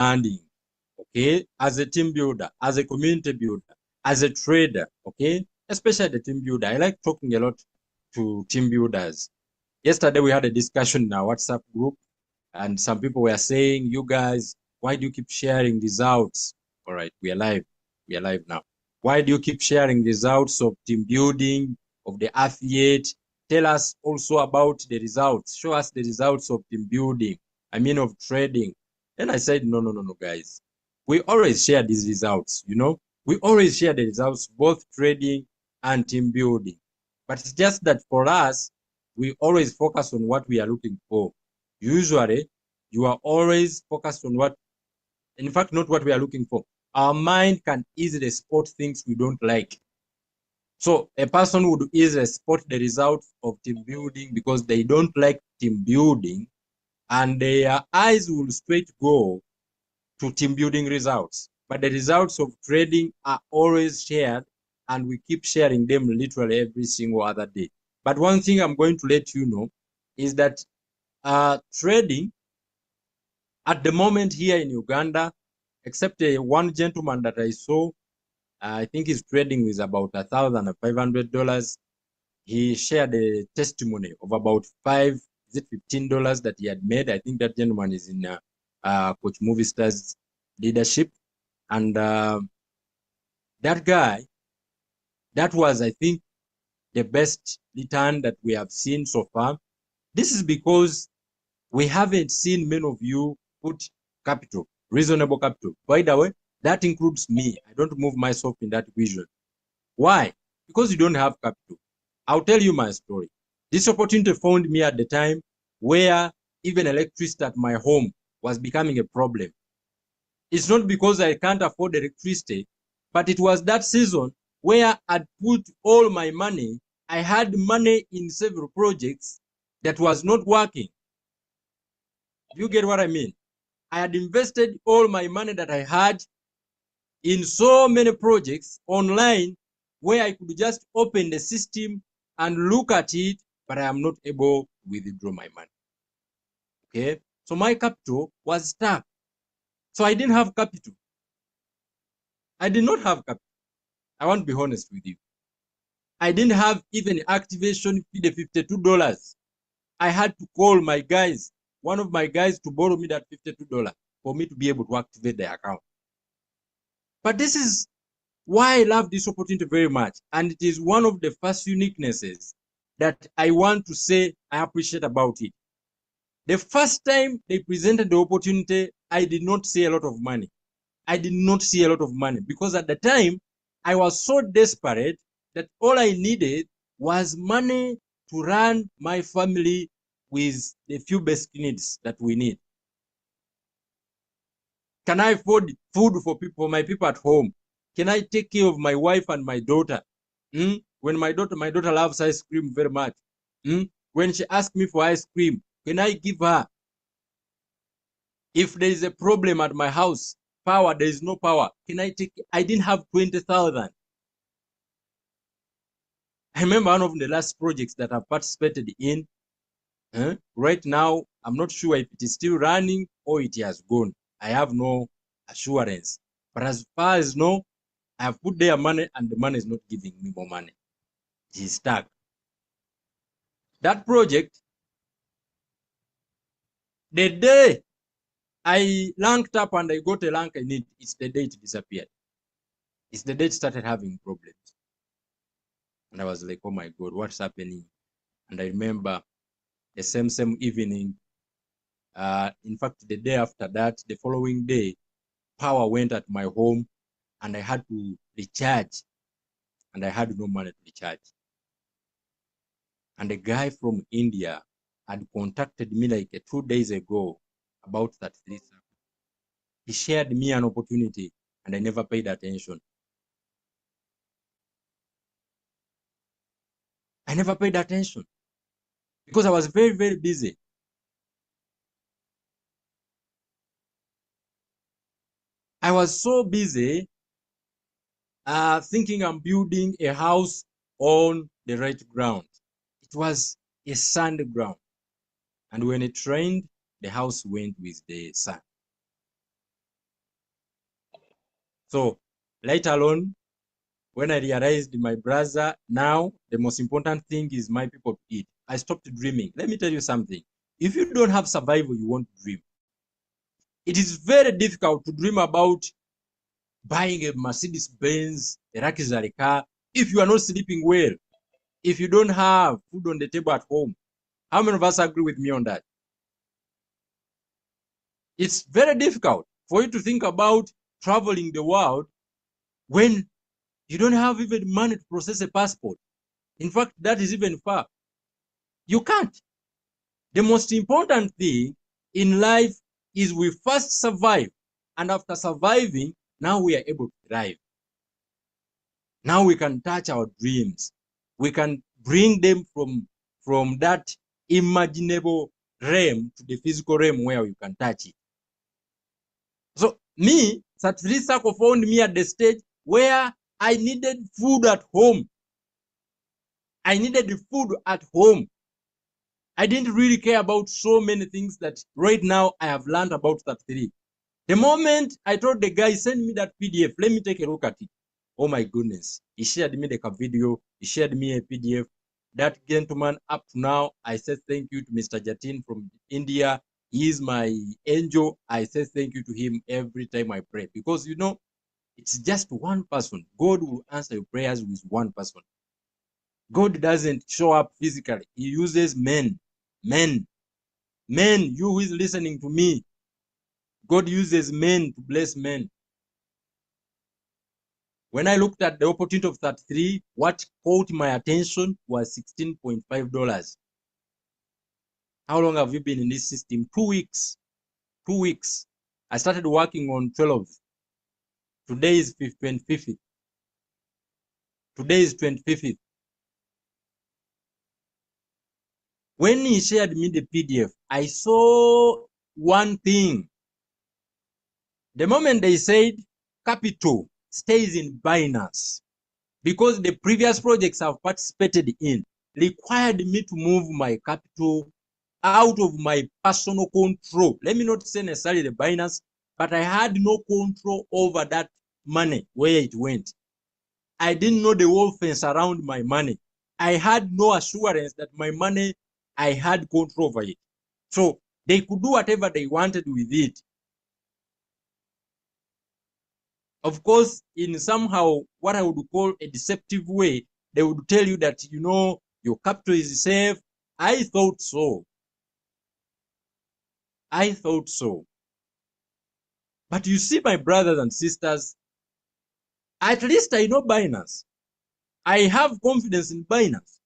understanding, okay, as a team builder, as a community builder, as a trader, okay, especially the team builder. I like talking a lot to team builders. Yesterday, we had a discussion in our WhatsApp group, and some people were saying, you guys, why do you keep sharing results? All right, we are live. We are live now. Why do you keep sharing results of team building, of the affiliate? Tell us also about the results. Show us the results of team building, I mean of trading. Then I said, no, guys. We always share these results, you know. We always share the results, both trading and team building. But it's just that for us, we always focus on what we are looking for. Usually, you are always focused on what, in fact, not what we are looking for. Our mind can easily spot things we don't like. So a person would easily spot the results of team building because they don't like team building, and their eyes will straight go to team building results. But the results of trading are always shared, and we keep sharing them literally every single other day. But one thing I'm going to let you know is that trading at the moment here in Uganda, except one gentleman that I saw, I think he's trading with about $1,500. He shared a testimony of about $15 that he had made. I think that gentleman is in Coach Movie Stars leadership. And that guy, that was, I think, the best return that we have seen so far. This is because we haven't seen many of you put capital, reasonable capital. By the way, that includes me. I don't move myself in that vision. Why? Because you don't have capital. I'll tell you my story. This opportunity found me at the time where even electricity at my home was becoming a problem. It's not because I can't afford electricity, but it was that season where I'd put all my money. I had money in several projects that was not working. You get what I mean? I had invested all my money that I had in so many projects online where I could just open the system and look at it, but I am not able to withdraw my money. Okay? So my capital was stuck. So I didn't have capital. I did not have capital. I want to be honest with you. I didn't have even activation fee, the $52. I had to call my guys, one of my guys, to borrow me that $52 for me to be able to activate the account. But this is why I love this opportunity very much. And it is one of the first uniquenesses that I want to say I appreciate about it. The first time they presented the opportunity, I did not see a lot of money. I did not see a lot of money because at the time, I was so desperate that all I needed was money to run my family with the few basic needs that we need. Can I afford food for people, for my people at home? Can I take care of my wife and my daughter? When my daughter loves ice cream very much. When she asks me for ice cream, can I give her? If there is a problem at my house, power, there is no power. Can I take? I didn't have 20,000. I remember one of the last projects that I've participated in. Right now, I'm not sure if it is still running or it has gone. I have no assurance. But as far as I know, I have put their money and the money is not giving me more money. It is stuck. That project, the day I ranked up and I got a rank I need, it's the day it disappeared. It's the day it started having problems. And I was like, oh my God, what's happening? And I remember the same evening, in fact, the day after that, the following day, power went at my home and I had to recharge and I had no money to recharge. And a guy from India had contacted me like 2 days ago about that. He shared me an opportunity and I never paid attention. I never paid attention because I was very, very busy. I was so busy thinking I'm building a house on the right ground. It was a sand ground. And when it rained, the house went with the sun. So later on, when I realized my brother, now the most important thing is my people to eat, I stopped dreaming. Let me tell you something. If you don't have survival, you won't dream. It is very difficult to dream about buying a Mercedes Benz, a luxury car, if you are not sleeping well, if you don't have food on the table at home. How many of us agree with me on that? It's very difficult for you to think about traveling the world when you don't have even money to process a passport. In fact, that is even far. You can't. The most important thing in life is we first survive. And after surviving, now we are able to thrive. Now we can touch our dreams. We can bring them from that imaginable realm to the physical realm where you can touch it. So me, 33CIRCLE found me at the stage where I needed food at home. I needed the food at home. I didn't really care about so many things that right now I have learned about 33. The moment I told the guy, send me that PDF, let me take a look at it. Oh my goodness. He shared me the video. He shared me a PDF. That gentleman, up to now, I said thank you to Mr. Jatin from India. He is my angel. I say thank you to him every time I pray. Because, you know, it's just one person. God will answer your prayers with one person. God doesn't show up physically. He uses men. Men. Men, you who is listening to me. God uses men to bless men. When I looked at the opportunity of 33, what caught my attention was $16.5. How long have you been in this system? 2 weeks. 2 weeks. I started working on 12. Today is 25th. Today is 25th. When he shared me the PDF, I saw one thing. The moment they said capital stays in Binance, because the previous projects I've participated in required me to move my capital out of my personal control. Let me not say necessarily the Binance, but I had no control over that money, where it went. I didn't know the whole fence around my money. I had no assurance that my money, I had control over it. So they could do whatever they wanted with it. Of course, in somehow what I would call a deceptive way, they would tell you that, you know, your capital is safe. I thought so. I thought so. But you see, my brothers and sisters, at least I know Binance. I have confidence in Binance.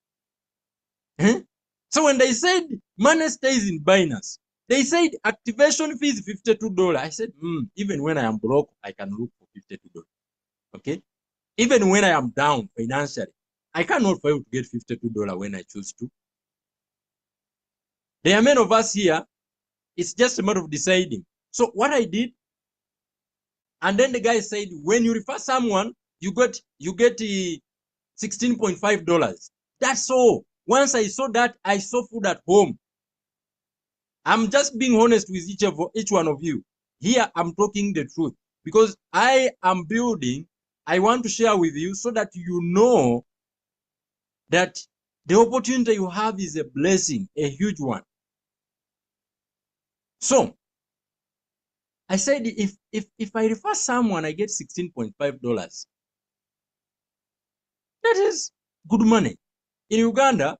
Eh? So when they said money stays in Binance, they said activation fee is $52. I said, even when I am broke, I can look for $52. Okay? Even when I am down financially, I cannot fail to get $52 when I choose to. There are many of us here. It's just a matter of deciding. So what I did, and then the guy said, when you refer someone, you get $16.5. That's all. Once I saw that, I saw food at home. I'm just being honest with each one of you. Here, I'm talking the truth because I am building. I want to share with you so that you know that the opportunity you have is a blessing, a huge one. So I said, if I refer someone, I get $16.5. That is good money. In Uganda,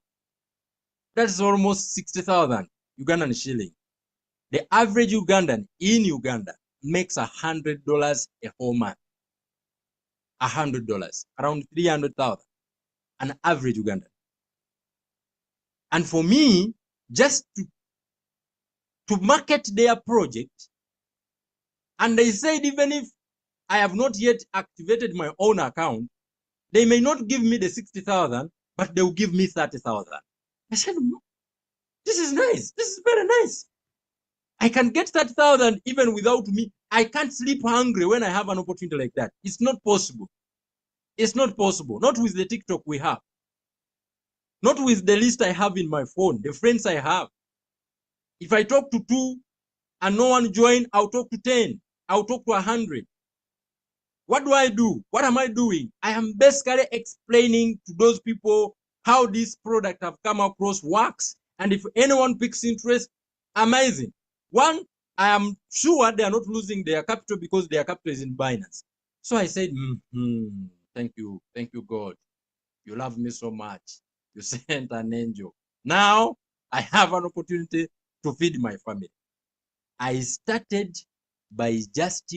that's almost 60,000 Ugandan shilling. The average Ugandan in Uganda makes $100 a whole month. $100, around 300,000, an average Ugandan. And for me, just to market their project, and they said even if I have not yet activated my own account, they may not give me the 60,000, but they will give me 30,000. I said, this is nice. This is very nice. I can get 30,000 even without me. I can't sleep hungry when I have an opportunity like that. It's not possible. It's not possible. Not with the TikTok we have. Not with the list I have in my phone, the friends I have. If I talk to 2 and no one join, I'll talk to 10. I'll talk to 100. What do I do? What am I doing? I am basically explaining to those people how this product I've come across works. And if anyone picks interest, amazing. One, I am sure they are not losing their capital because their capital is in Binance. So I said, thank you. Thank you, God. You love me so much. You sent an angel. Now I have an opportunity to feed my family. I started by just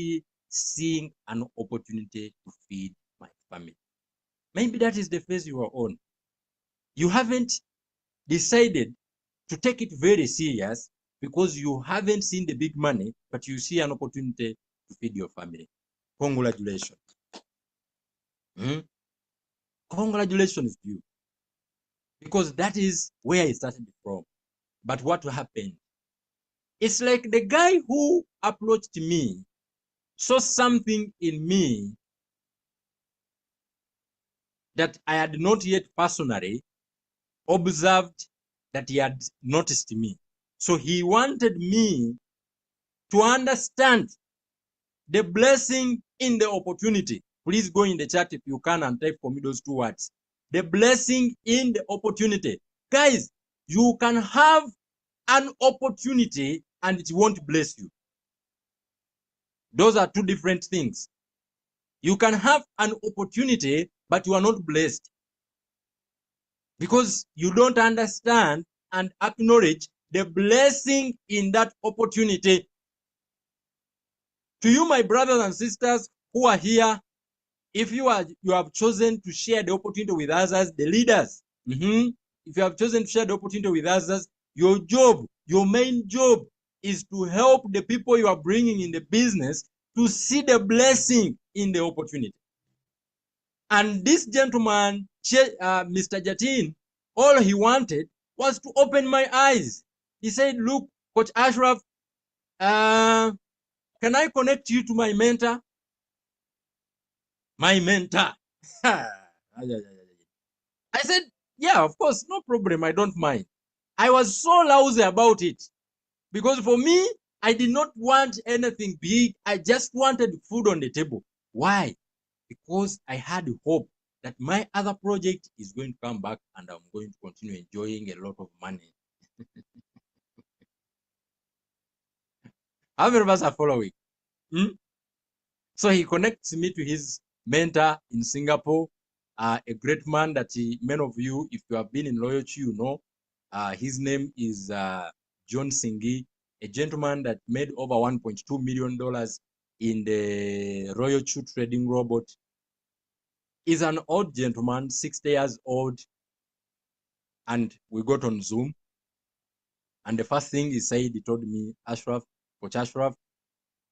seeing an opportunity to feed my family. Maybe that is the phase you are on. You haven't decided to take it very serious because you haven't seen the big money, but you see an opportunity to feed your family. Congratulations. Congratulations to you. Because that is where I started from. But what happened? It's like the guy who approached me saw something in me that I had not yet personally observed, that he had noticed me. So he wanted me to understand the blessing in the opportunity. Please go in the chat if you can and type for me those two words. The blessing in the opportunity. Guys, you can have an opportunity and it won't bless you. Those are two different things. You can have an opportunity, but you are not blessed because you don't understand and acknowledge the blessing in that opportunity. To you, my brothers and sisters who are here, if you have chosen to share the opportunity with others, the leaders, if you have chosen to share the opportunity with others, your job, your main job is to help the people you are bringing in the business to see the blessing in the opportunity. And this gentleman, Mr. Jatin, all he wanted was to open my eyes. He said, look, Coach Ashraf, can I connect you to my mentor? My mentor. I said, yeah, of course, no problem. I don't mind. I was so lousy about it because for me, I did not want anything big. I just wanted food on the table. Why? Because I had hope that my other project is going to come back and I'm going to continue enjoying a lot of money. How many of us are following? So he connects me to his mentor in Singapore, a great man that many of you, if you have been in loyalty, you know. His name is John Singi, a gentleman that made over $1.2 million in the Royal Chu trading robot. He's an old gentleman, 60 years old, and we got on Zoom. And the first thing he said, he told me, Ashraf, Coach Ashraf,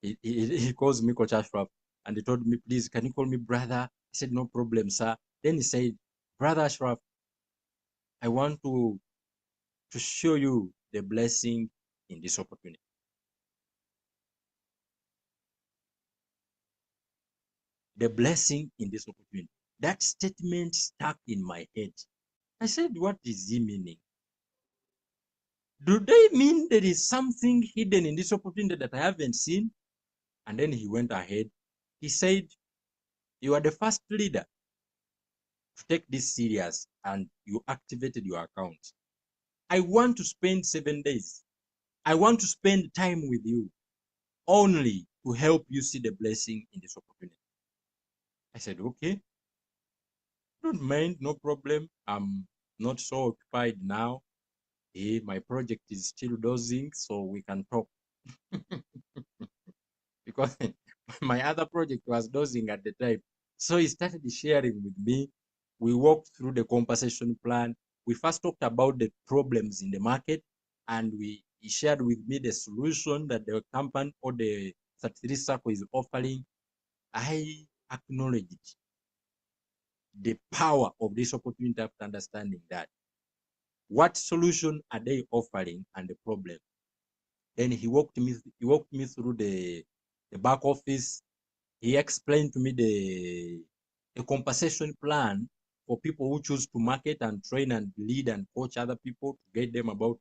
he calls me Coach Ashraf, and he told me, please, can you call me brother? I said, no problem, sir. Then he said, Brother Ashraf, I want to show you the blessing in this opportunity. The blessing in this opportunity. That statement stuck in my head. I said, what is he meaning? Do they mean there is something hidden in this opportunity that I haven't seen? And then he went ahead. He said, you are the first leader to take this serious and you activated your account. I want to spend 7 days. I want to spend time with you only to help you see the blessing in this opportunity. I said, okay, don't mind, no problem. I'm not so occupied now. My project is still dozing, so we can talk. Because my other project was dozing at the time. So he started sharing with me. We walked through the compensation plan. We first talked about the problems in the market, and he shared with me the solution that the company or the 33CIRCLE is offering. I acknowledged the power of this opportunity after understanding that. What solution are they offering and the problem? Then he walked me through the back office. He explained to me the compensation plan for people who choose to market and train and lead and coach other people to guide them about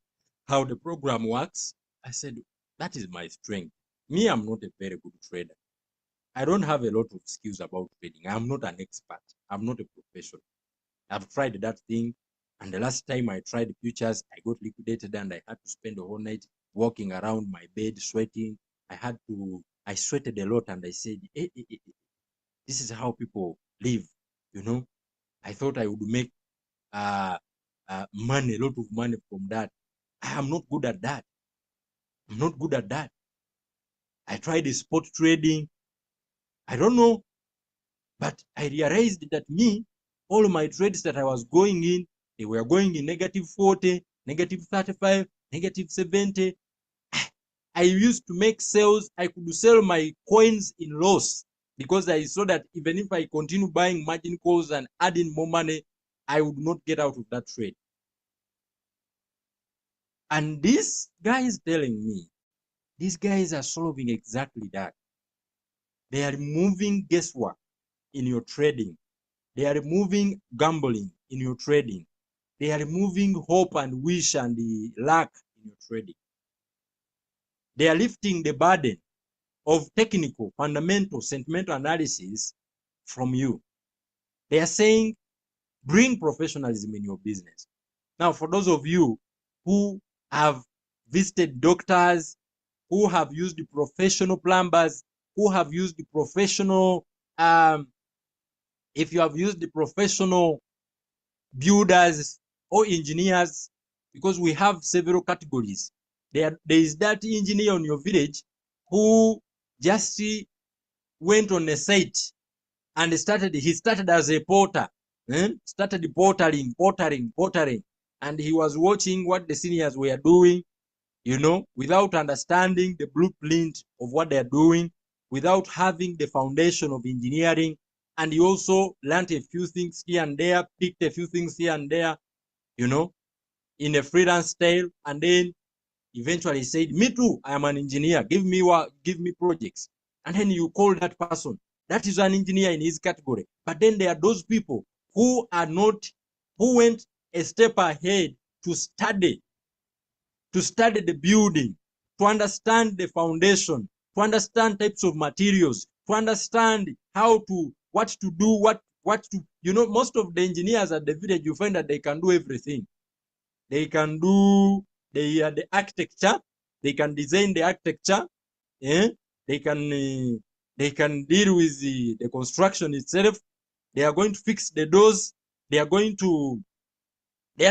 how the program works. I said, that is my strength. Me, I'm not a very good trader. I don't have a lot of skills about trading. I'm not an expert. I'm not a professional. I've tried that thing. And the last time I tried futures, I got liquidated and I had to spend the whole night walking around my bed, sweating. I sweated a lot and I said, this is how people live. You know, I thought I would make money, a lot of money from that. I am not good at that. I'm not good at that. I tried the spot trading. I don't know, but I realized that all my trades that I was going in, they were going in -40, -35, -70. I used to make sales. I could sell my coins in loss because I saw that even if I continue buying margin calls and adding more money, I would not get out of that trade. And this guy is telling me, these guys are solving exactly that. They are removing guesswork in your trading. They are removing gambling in your trading. They are removing hope and wish and the luck in your trading. They are lifting the burden of technical, fundamental, sentimental analysis from you. They are saying, bring professionalism in your business. Now, for those of you who have visited doctors, who have used the professional plumbers, who have used the professional, if you have used the professional builders or engineers, because we have several categories. There is that engineer on your village who just went on a site and he started as a porter, started portering, and he was watching what the seniors were doing, without understanding the blueprint of what they're doing, without having the foundation of engineering. And he also learned a few things here and there, picked a few things here and there, in a freelance style. And then eventually said, me too, I am an engineer. Give me projects. And then you call that person. That is an engineer in his category. But then there are those people who went a step ahead to study the building, to understand the foundation, to understand types of materials, to understand what to do, most of the engineers at the village, you find that they can do everything. They can do the architecture, they can design the architecture, they can deal with the construction itself. They are going to fix the doors. They are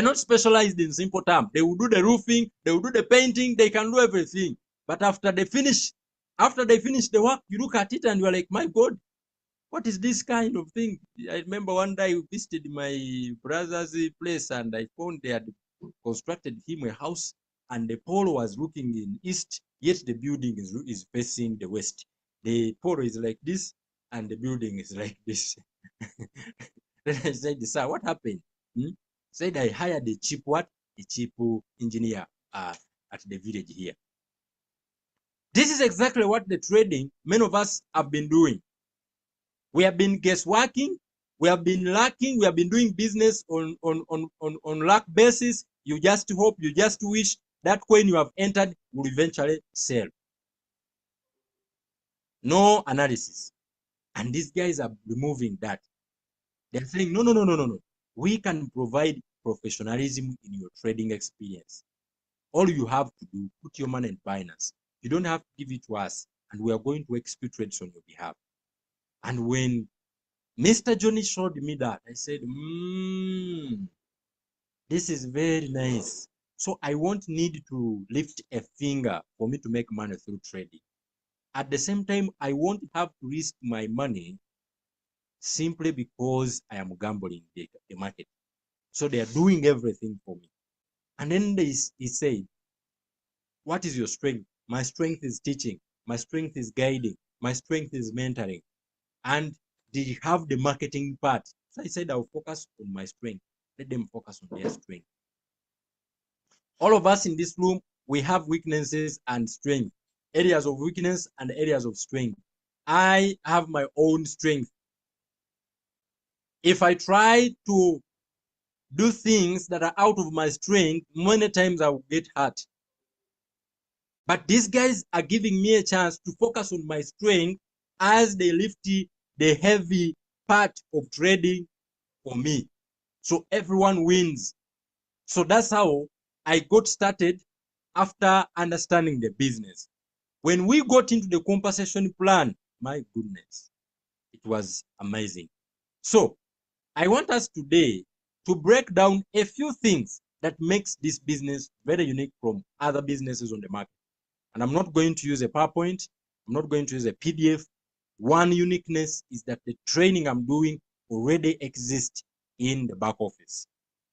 not specialized in simple terms. They will do the roofing, they will do the painting, they can do everything. But after they finish the work, you look at it and you are like, my God, what is this kind of thing? I remember one day I visited my brother's place and I found they had constructed him a house and the pole was looking in east, yet the building is facing the west. The pole is like this and the building is like this. Then I said, sir, what happened? Said I hired a cheap engineer at the village here. This is exactly what the trading many of us have been doing. We have been guessworking, we have been lacking, we have been doing business on luck basis. You just hope, you just wish that coin you have entered will eventually sell. No analysis. And these guys are removing that. They're saying, no. We can provide professionalism in your trading experience. All you have to do, put your money in Binance. You don't have to give it to us, and we are going to execute trades on your behalf. And when Mr. Johnny showed me that, I said, this is very nice. So I won't need to lift a finger for me to make money through trading. At the same time, I won't have to risk my money simply because I am gambling the market. So they are doing everything for me. And then he said, what is your strength? My strength is teaching. My strength is guiding. My strength is mentoring. And they have the marketing part. So I said, I'll focus on my strength. Let them focus on their strength. All of us in this room, we have weaknesses and strength, areas of weakness and areas of strength. I have my own strength. If I try to do things that are out of my strength, many times I will get hurt. But these guys are giving me a chance to focus on my strength as they lift the heavy part of trading for me. So everyone wins. So that's how I got started after understanding the business. When we got into the compensation plan, my goodness, it was amazing. So I want us today to break down a few things that makes this business very unique from other businesses on the market. And I'm not going to use a PowerPoint. I'm not going to use a PDF. One uniqueness is that the training I'm doing already exists in the back office.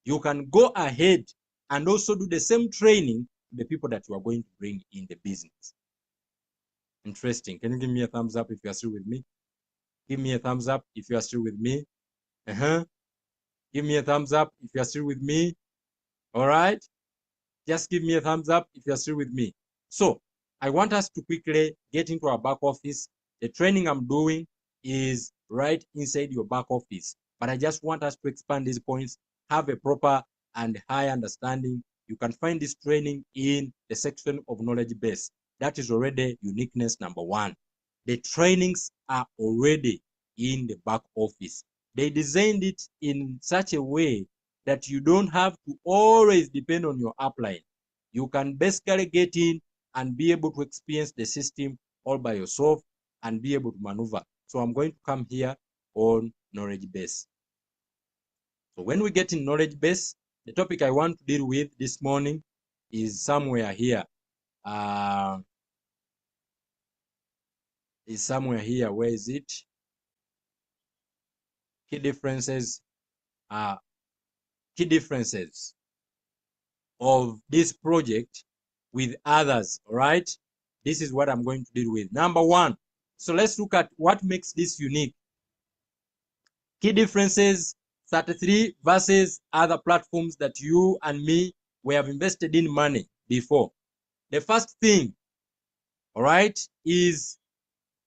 You can go ahead and also do the same training to the people that you are going to bring in the business. Interesting. Can you give me a thumbs up if you are still with me? Give me a thumbs up if you are still with me. Give me a thumbs up if you are still with me. All right. Just give me a thumbs up if you're still with me. So I want us to quickly get into our back office. The training I'm doing is right inside your back office, but I just want us to expand these points, have a proper and high understanding. You can find this training in the section of knowledge base. That is already uniqueness number one. The trainings are already in the back office. They designed it in such a way that you don't have to always depend on your upline. You can basically get in and be able to experience the system all by yourself and be able to maneuver. So I'm going to come here on knowledge base. So when we get in knowledge base, the topic I want to deal with this morning is somewhere here. Where is it? Key differences. Key differences of this project with others. All right, this is what I'm going to deal with. Number one, so let's look at what makes this unique. Key differences: 33 versus other platforms that you and me, we have invested in money before. The first thing, all right, is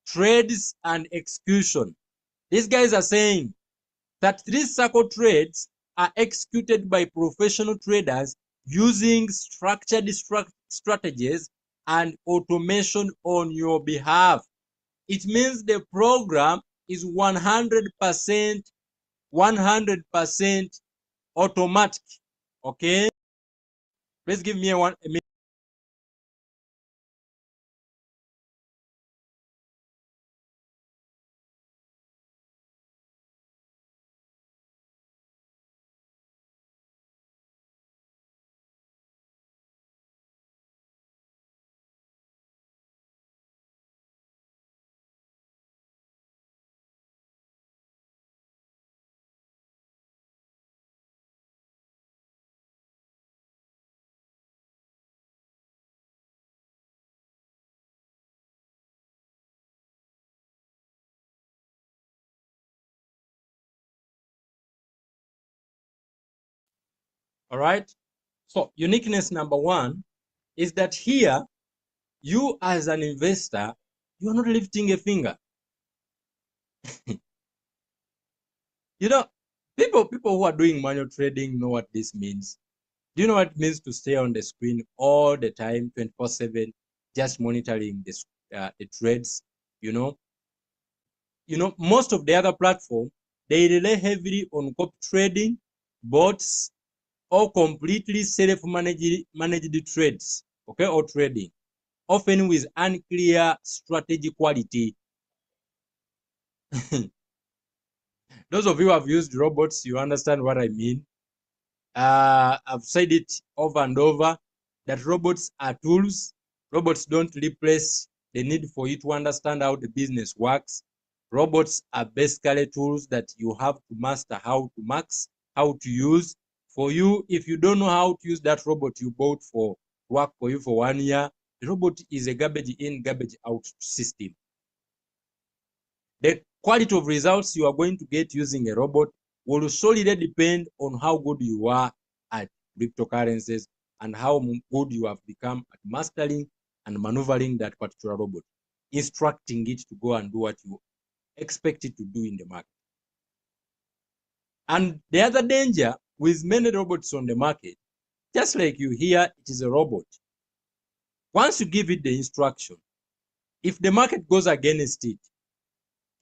trades and execution. These guys are saying that 33CIRCLE trades are executed by professional traders using structured strategies and automation on your behalf. It means the program is 100% automatic. Okay, please give me a minute. All right, so uniqueness number one is that here, you as an investor, you are not lifting a finger. You know, people who are doing manual trading know what this means. Do you know what it means to stay on the screen all the time, 24/7, just monitoring the trades? You know, most of the other platforms, they rely heavily on copy trading, bots, or completely self-managed trades, okay, or trading, often with unclear strategy quality. Those of you who have used robots, you understand what I mean. I've said it over and over that robots are tools. Robots don't replace the need for you to understand how the business works. Robots are basically tools that you have to master how to max, how to use. For you, if you don't know how to use that robot you bought for work for you for 1 year, the robot is a garbage in, garbage out system. The quality of results you are going to get using a robot will solely depend on how good you are at cryptocurrencies and how good you have become at mastering and maneuvering that particular robot, instructing it to go and do what you expect it to do in the market. And the other danger with many robots on the market, just like you hear, it is a robot. Once you give it the instruction, if the market goes against it,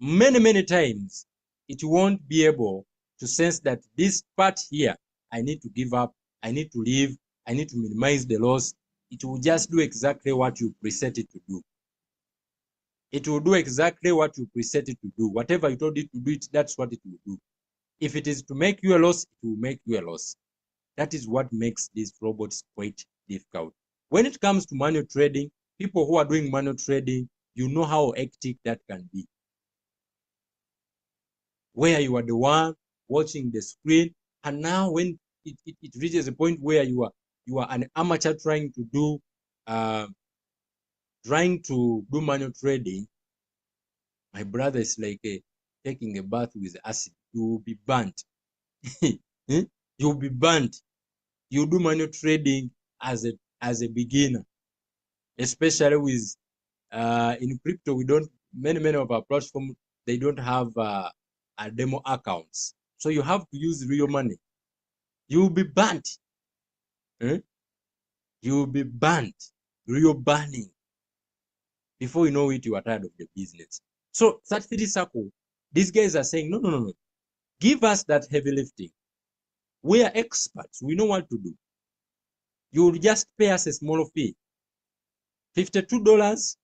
many times, it won't be able to sense that this part here, I need to give up, I need to leave, I need to minimize the loss. It will just do exactly what you preset it to do. It will do exactly what you preset it to do. Whatever you told it to do, that's what it will do. If it is to make you a loss, it will make you a loss. That is what makes these robots quite difficult. When it comes to manual trading, people who are doing manual trading, you know how hectic that can be. Where you are the one watching the screen, and now when it reaches a point where you are an amateur trying to do manual trading, my brother, is like taking a bath with acid. You will be burnt. You'll be burnt. You do manual trading as a beginner, especially with in crypto. We don't, many of our platforms, they don't have a demo accounts, so you have to use real money. You'll be burnt. You'll be burnt, real burning. Before you know it, you are tired of the business. So 33CIRCLE, these guys are saying, no. Give us that heavy lifting. We are experts. We know what to do. You will just pay us a small fee, $52,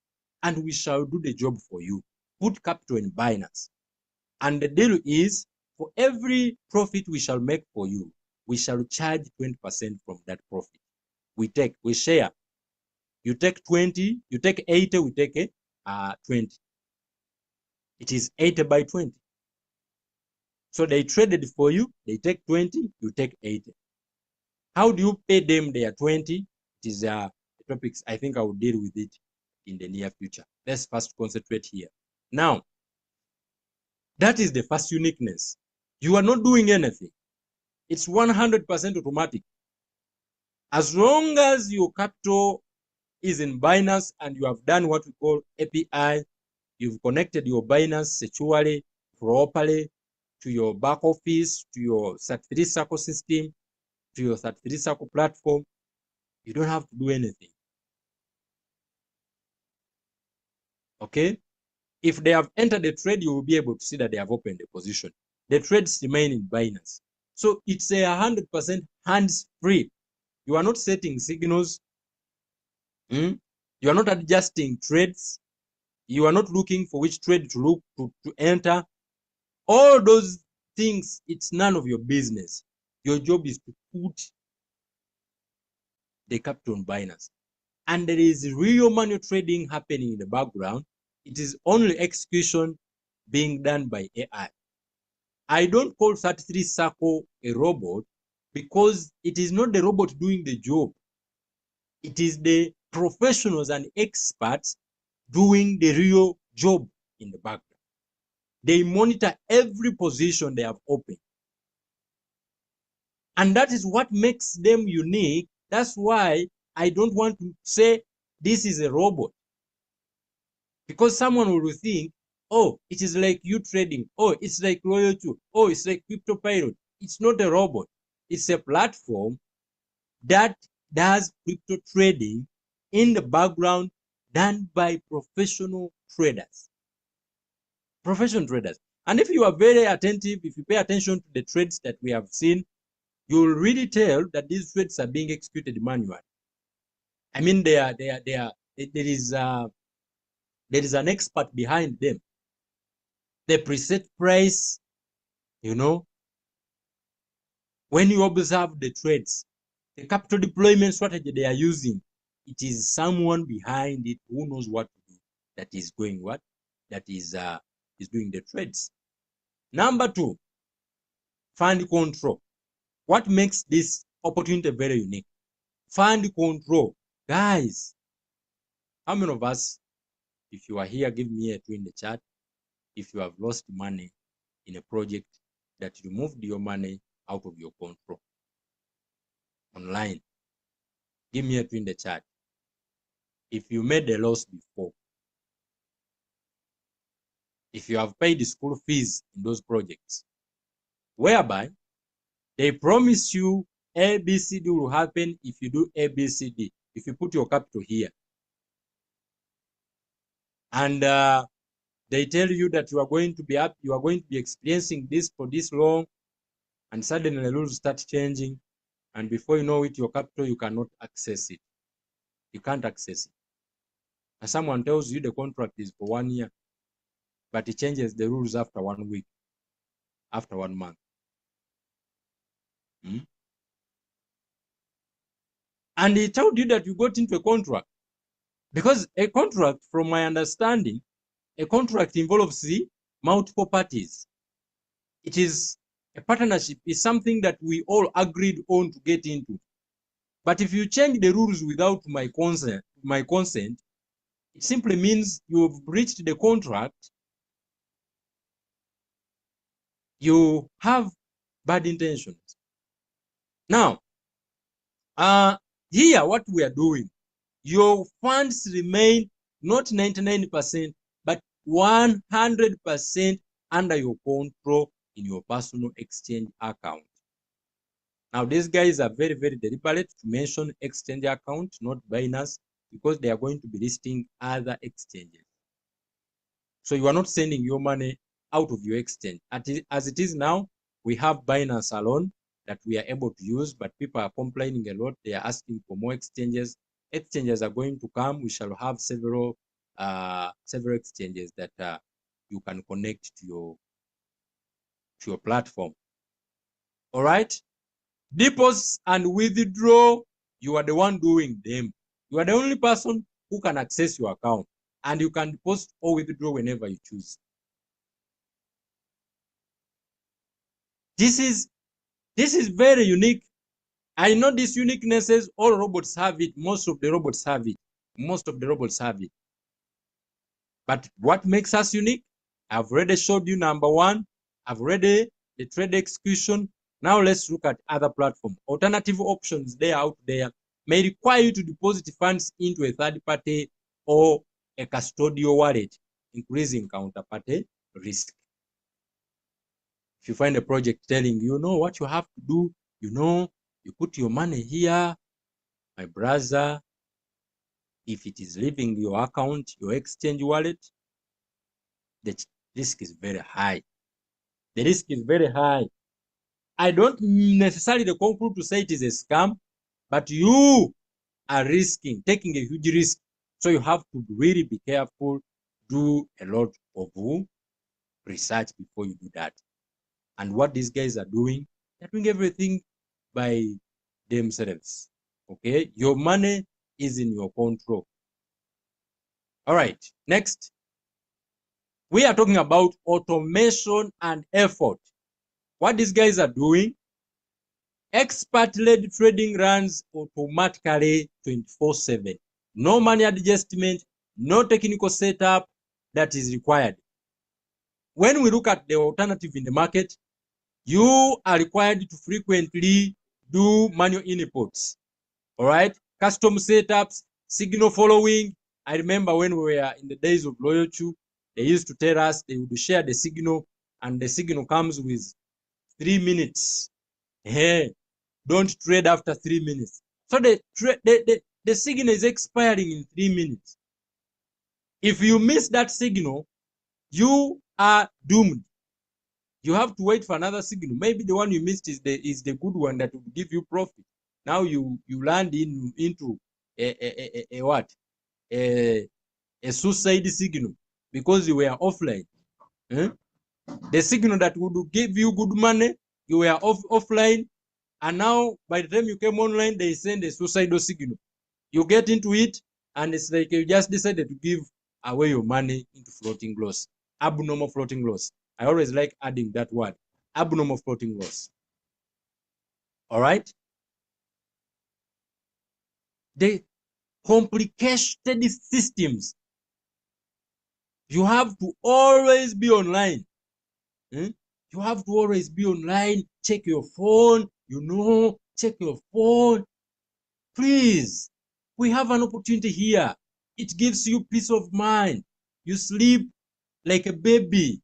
and we shall do the job for you. Put capital in Binance. And the deal is, for every profit we shall make for you, we shall charge 20% from that profit. We share. You take 20, you take 80, we take 20. It is 80 by 20. So they traded for you, they take 20, you take 80. How do you pay them their 20? It is the topics I think I will deal with it in the near future. Let's first concentrate here. Now, that is the first uniqueness. You are not doing anything. It's 100% automatic. As long as your capital is in Binance and you have done what we call API, you've connected your Binance securely, properly, to your back office, to your 33CIRCLE system, to your 33CIRCLE platform, you don't have to do anything. Okay? If they have entered the trade, you will be able to see that they have opened the position. The trades remain in Binance. So it's a 100% hands-free. You are not setting signals. You are not adjusting trades. You are not looking for which trade to look to enter. All those things, it's none of your business. Your job is to put the capital on Binance. And there is real money trading happening in the background. It is only execution being done by AI. I don't call 33CIRCLE a robot because it is not the robot doing the job. It is the professionals and experts doing the real job in the background. They monitor every position they have opened. And that is what makes them unique. That's why I don't want to say this is a robot. Because someone will think, oh, it is like you trading. Oh, it's like Loyalty. Oh, it's like Crypto Pilot. It's not a robot. It's a platform that does crypto trading in the background, done by professional traders. Professional traders. And if you are very attentive, if you pay attention to the trades that we have seen, you will really tell that these trades are being executed manually. I mean, there is an expert behind them. The preset price, you know, when you observe the trades, the capital deployment strategy they are using, it is someone behind it who knows what to do. That is going what? That is doing the trades. Number two, fund control. What makes this opportunity very unique? Fund control. Guys, how many of us, if you are here, give me a 2 in the chat. If you have lost money in a project that removed your money out of your control online, give me a 2 in the chat. If you made a loss before, if you have paid the school fees in those projects, whereby they promise you ABCD will happen if you do ABCD, if you put your capital here. And They tell you that you are going to be up, you are going to be experiencing this for this long, and suddenly the rules start changing, and before you know it, your capital, you cannot access it. You can't access it. And someone tells you the contract is for 1 year, but it changes the rules after 1 week, after 1 month. And he told you that you got into a contract. Because a contract, from my understanding, a contract involves multiple parties. It is a partnership, is something that we all agreed on to get into. But if you change the rules without my consent, it simply means you've breached the contract. You have bad intentions. Now, here what we are doing, your funds remain not 99%, but 100% under your control in your personal exchange account. Now, these guys are very, very deliberate to mention exchange account, not Binance, because they are going to be listing other exchanges. So you are not sending your money out of your exchange. As it is now, we have Binance alone that we are able to use, but people are complaining a lot. They are asking for more exchanges. Exchanges are going to come. We shall have several exchanges that you can connect to your platform. All right. Deposits and withdraw, you are the one doing them. You are the only person who can access your account, and you can deposit or withdraw whenever you choose. This is very unique. I know these uniquenesses, all robots have it. Most of the robots have it. But what makes us unique? I've already showed you number one. I've already the trade execution. Now let's look at other platforms. Alternative options they are out there may require you to deposit funds into a third party or a custodial wallet, increasing counterparty risk. If you find a project telling you know what you have to do, you put your money here, my brother, if it is leaving your account, your exchange wallet, the risk is very high. The risk is very high. I don't necessarily conclude to say it is a scam, but you are taking a huge risk. So you have to really be careful, do a lot of research before you do that. And what these guys are doing, they're doing everything by themselves. Okay, your money is in your control. All right, next. We are talking about automation and effort. What these guys are doing, expert-led trading runs automatically 24/7. No money adjustment, no technical setup that is required. When we look at the alternative in the market, you are required to frequently do manual inputs. All right, custom setups, signal following. I remember when we were in the days of loyalty, they used to tell us they would share the signal, and the signal comes with 3 minutes. Hey, don't trade after 3 minutes. So the signal is expiring in 3 minutes. If you miss that signal, you are doomed. You have to wait for another signal. Maybe the one you missed is the good one that will give you profit. Now you land into a what? A suicide signal because you were offline. The signal that would give you good money, you were offline, and now by the time you came online, they send a suicidal signal. You get into it, and it's like you just decided to give away your money into floating loss, abnormal floating loss. I always like adding that word, abnormal floating loss. All right. The complicated systems. You have to always be online. You have to always be online. Check your phone. Check your phone. Please, we have an opportunity here. It gives you peace of mind. You sleep like a baby.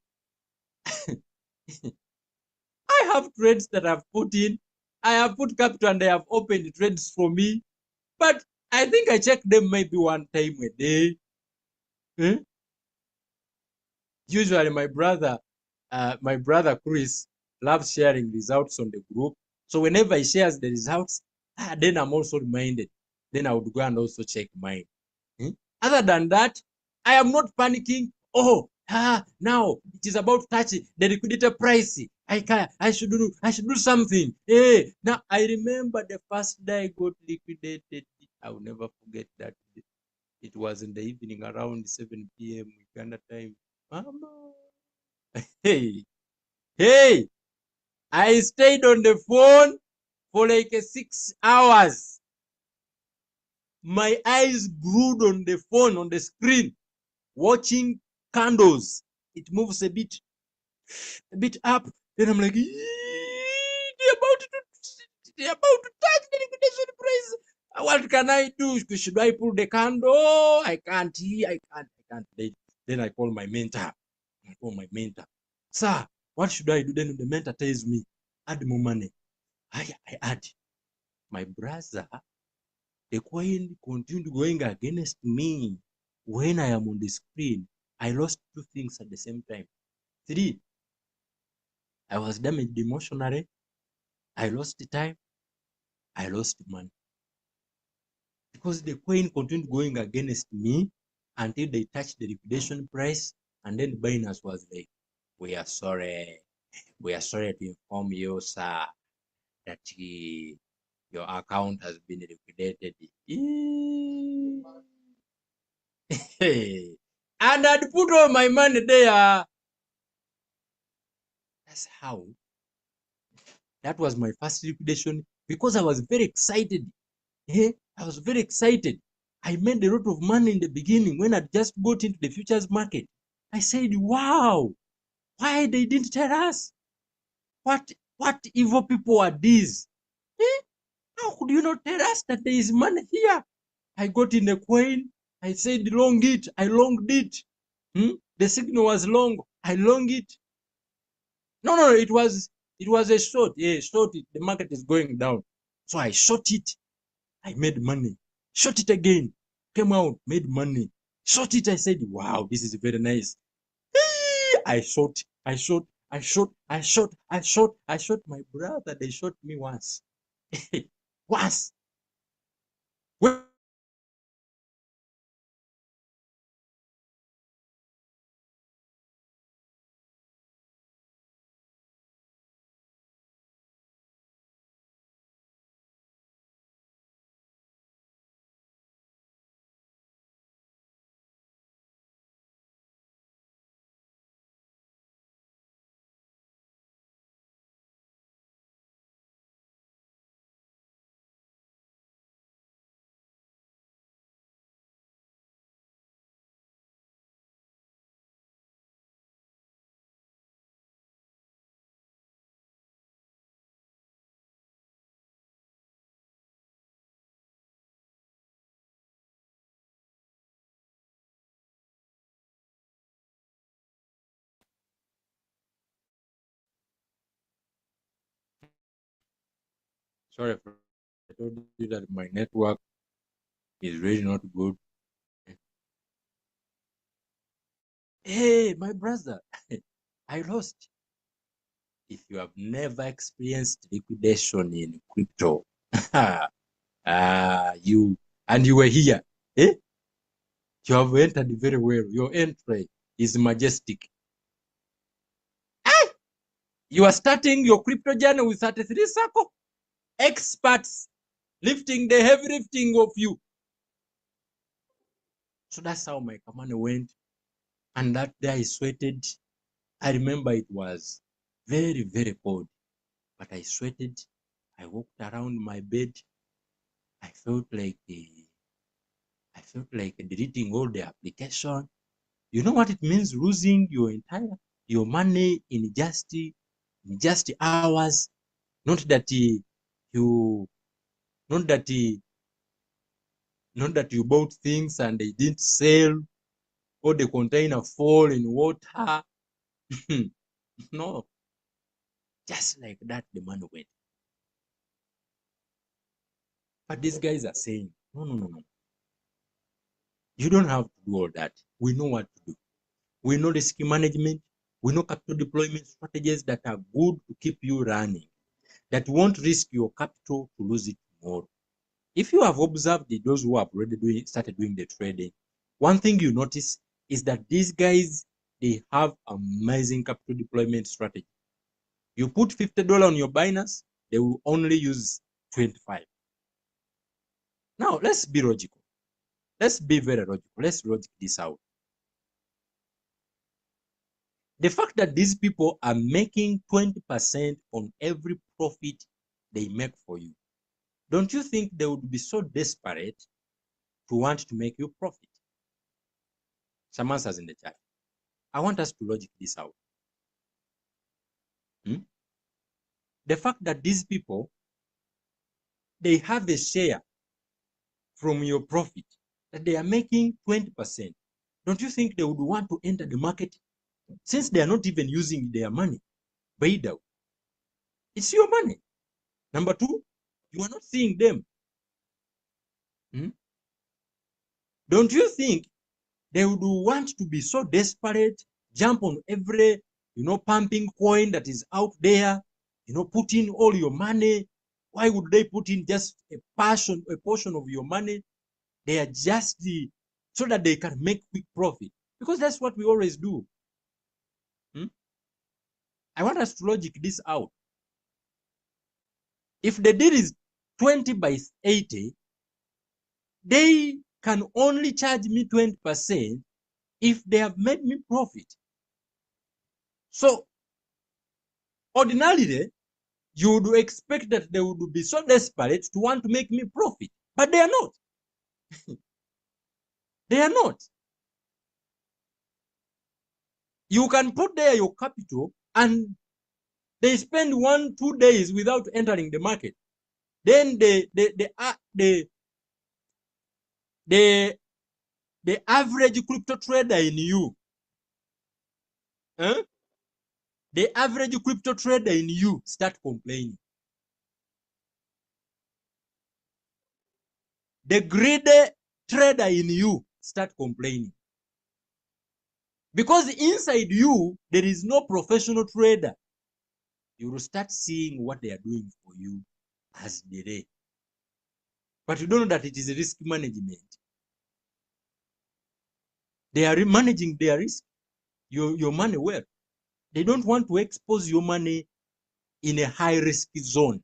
I have trades that I've put in. I have put capital and they have opened trades for me. But I think I check them maybe one time a day. Usually my brother Chris loves sharing results on the group. So whenever he shares the results, then I'm also reminded. Then I would go and also check mine. Hmm? Other than that, I am not panicking. Oh, now it is about touching the liquidator price. I should do something. Hey, now I remember the first day I got liquidated. I will never forget that. It was in the evening around 7 p.m. Uganda time. Mama. Hey, hey, I stayed on the phone for like 6 hours. My eyes glued on the phone, on the screen, watching candles. It moves a bit up. Then I'm like, they're about to touch the liquidation price. What can I do? Should I pull the candle? I can't. I can't. Then I call my mentor. Sir, what should I do? Then the mentor tells me, add more money. I add. My brother, the coin continued going against me. When I am on the screen, I lost two things at the same time. Three, I was damaged emotionally. I lost time. I lost money. Because the coin continued going against me until they touched the liquidation price. And then Binance was like, we are sorry. We are sorry to inform you, sir, that your account has been liquidated. And I'd put all my money there. That's how. That was my first liquidation because I was very excited. I was very excited. I made a lot of money in the beginning when I just got into the futures market. I said, wow, why they didn't tell us? What evil people are these? Eh? How could you not tell us that there is money here? I got in the coin. I said long it. I longed it. The signal was long. I longed it. No, it was a short. Yeah, short it. The market is going down. So I short it. I made money. Short it again. Came out, made money. Short it. I said, wow, this is very nice. I shot, I shot, I shot, I shot, I shot, I shot my brother. They shot me once. Once. When Sorry, I told you that my network is really not good. Hey, my brother, I lost. If you have never experienced liquidation in crypto, you and you were here, eh? You have entered very well. Your entry is majestic. You are starting your crypto journey with 33 Circle experts lifting the heavy lifting of you. So that's how my money went. And that day I sweated. I remember it was very, very cold, but I sweated. I walked around my bed. I felt like deleting all the application. You know what it means losing your money in just hours. Not that you not that not that you bought things and they didn't sell or the container fall in water. No, just like that the money went. But these guys are saying, no. You don't have to do all that. We know what to do. We know risk management. We know capital deployment strategies that are good to keep you running, that won't risk your capital to lose it tomorrow. If you have observed those who have already started doing the trading, one thing you notice is that these guys, they have amazing capital deployment strategy. You put $50 on your Binance, they will only use 25. Now, let's be logical. Let's be very logical. Let's logic this out. The fact that these people are making 20% on every profit they make for you, don't you think they would be so desperate to want to make you profit? Some answers in the chat. I want us to logic this out. The fact that these people, they have a share from your profit, that they are making 20%. Don't you think they would want to enter the market since they are not even using their money? Paid out. It's your money. Number two, you are not seeing them. Don't you think they would want to be so desperate, jump on every, pumping coin that is out there, put in all your money? Why would they put in just a portion of your money? They are just so that they can make quick profit, because that's what we always do. I want us to logic this out. If the deal is 20 by 80, they can only charge me 20% if they have made me profit. So ordinarily, you would expect that they would be so desperate to want to make me profit, but they are not. They are not. You can put there your capital and they spend 1-2 days without entering the market. Then the average crypto trader in you, the average crypto trader in you start complaining. The greedy trader in you start complaining. Because inside you, there is no professional trader. You will start seeing what they are doing for you as delay. But you don't know that it is risk management. They are managing their risk, your money well. They don't want to expose your money in a high risk zone.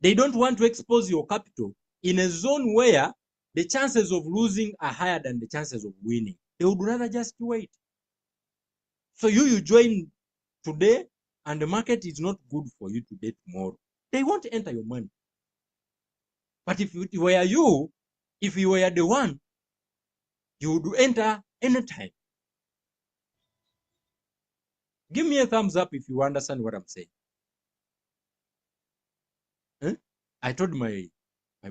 They don't want to expose your capital in a zone where the chances of losing are higher than the chances of winning. They would rather just wait. So you join today and the market is not good for you today, tomorrow. They won't enter your money. But if it were you, if you were the one, you would enter anytime. Give me a thumbs up if you understand what I'm saying. I told my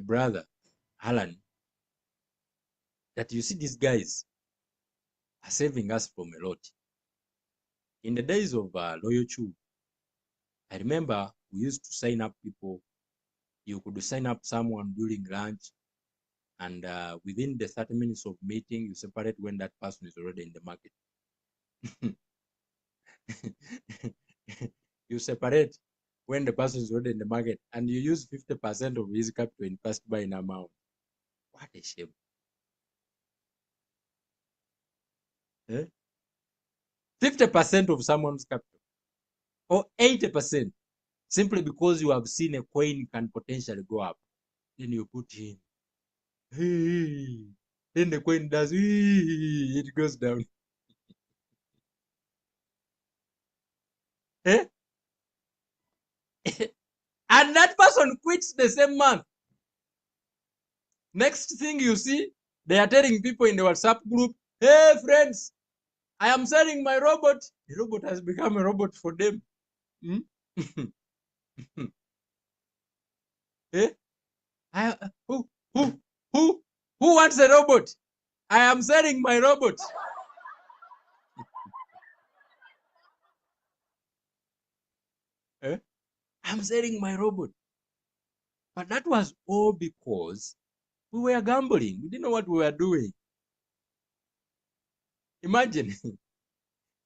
brother, Alan, that you see these guys are saving us from a lot. In the days of Loyal Chu, I remember we used to sign up people. You could sign up someone during lunch, and within the 30 minutes of meeting, you separate when that person is already in the market. You separate when the person is already in the market, and you use 50% of his capital in first buying amount. What a shame. 50% of someone's capital, or 80%, simply because you have seen a coin can potentially go up. Then you put in, hey, then the coin does, it goes down. And that person quits the same month. Next thing you see, they are telling people in the WhatsApp group, hey friends, I am selling my robot. The robot has become a robot for them. Eh? Who, who, who wants a robot? I am selling my robot. I'm selling my robot. But that was all because We were gambling. We didn't know what we were doing. Imagine,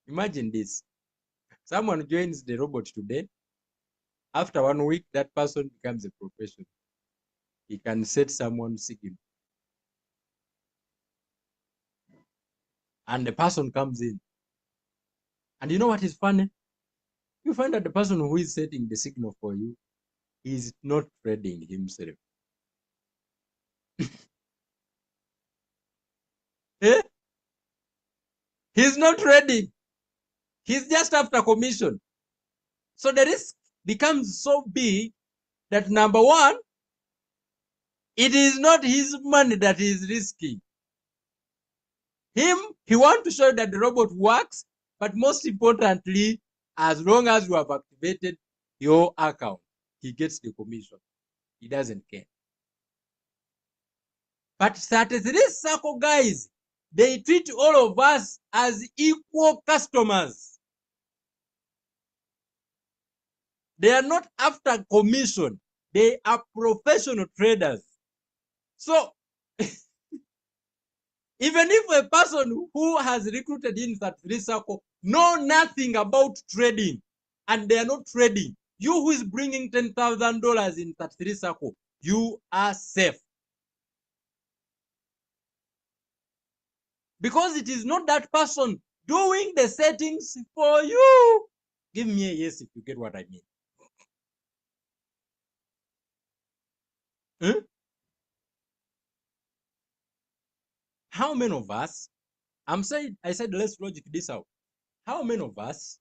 imagine this. Someone joins the robot today. After 1 week, that person becomes a professional. He can set someone signal. And the person comes in. And you know what is funny? You find that the person who is setting the signal for you is not trading himself. Eh? He's not trading. He's just after commission. So the risk becomes so big that number one, it is not his money that he is risking. He wants to show that the robot works, but most importantly, as long as you have activated your account, he gets the commission. He doesn't care. But 33CIRCLE guys, they treat all of us as equal customers. They are not after commission. They are professional traders. So even if a person who has recruited in 33CIRCLE know nothing about trading and they are not trading, you who is bringing $10,000 in 33CIRCLE, you are safe. Because it is not that person doing the settings for you. Give me a yes if you get what I mean. Huh? How many of us, I said let's logic this out. How many of us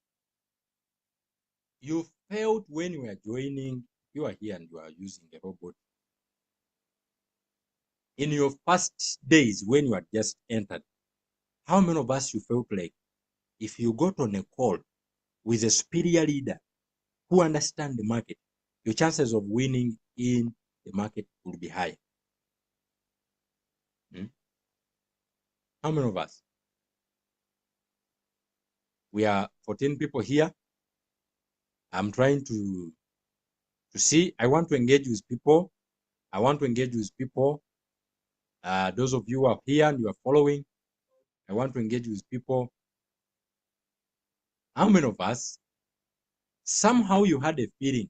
you felt when you were joining, you are here and you are using the robot? In your first days when you had just entered, how many of us you felt like if you got on a call with a superior leader who understands the market, your chances of winning in the market will be high? Hmm? How many of us? We are 14 people here. I'm trying to see. I want to engage with people. I want to engage with people. Those of you who are here and you are following, I want to engage with people. How many of us, somehow you had a feeling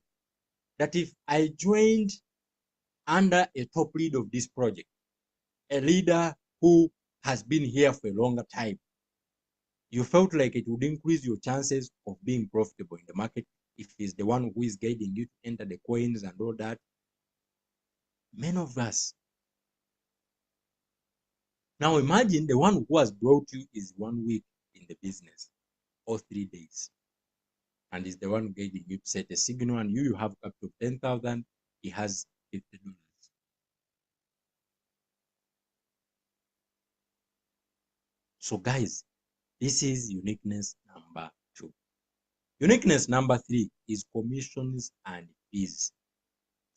that if I joined under a top lead of this project, a leader who has been here for a longer time, you felt like it would increase your chances of being profitable in the market if he's the one who is guiding you to enter the coins and all that? Many of us. Now imagine the one who has brought you is 1 week in the business or 3 days and is the one guiding you to set a signal, and you have capital of 10,000, he has $50. So guys, this is uniqueness number 2. Uniqueness number 3 is commissions and fees.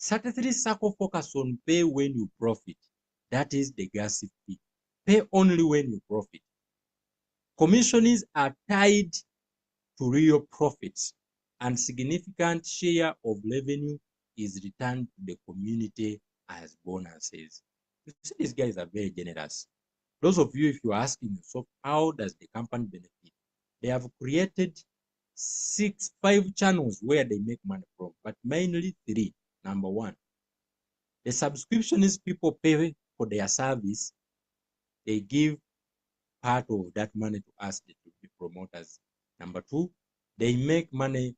33CIRCLE focus on pay when you profit. That is the gas fee. Pay only when you profit. Commissions are tied to real profits, and significant share of revenue is returned to the community as bonuses. You see, these guys are very generous. Those of you, if you're asking yourself, how does the company benefit? They have created 5 channels where they make money from, but mainly 3. Number 1, the subscription is people pay for their service. They give part of that money to us, the promoters. Number 2, they make money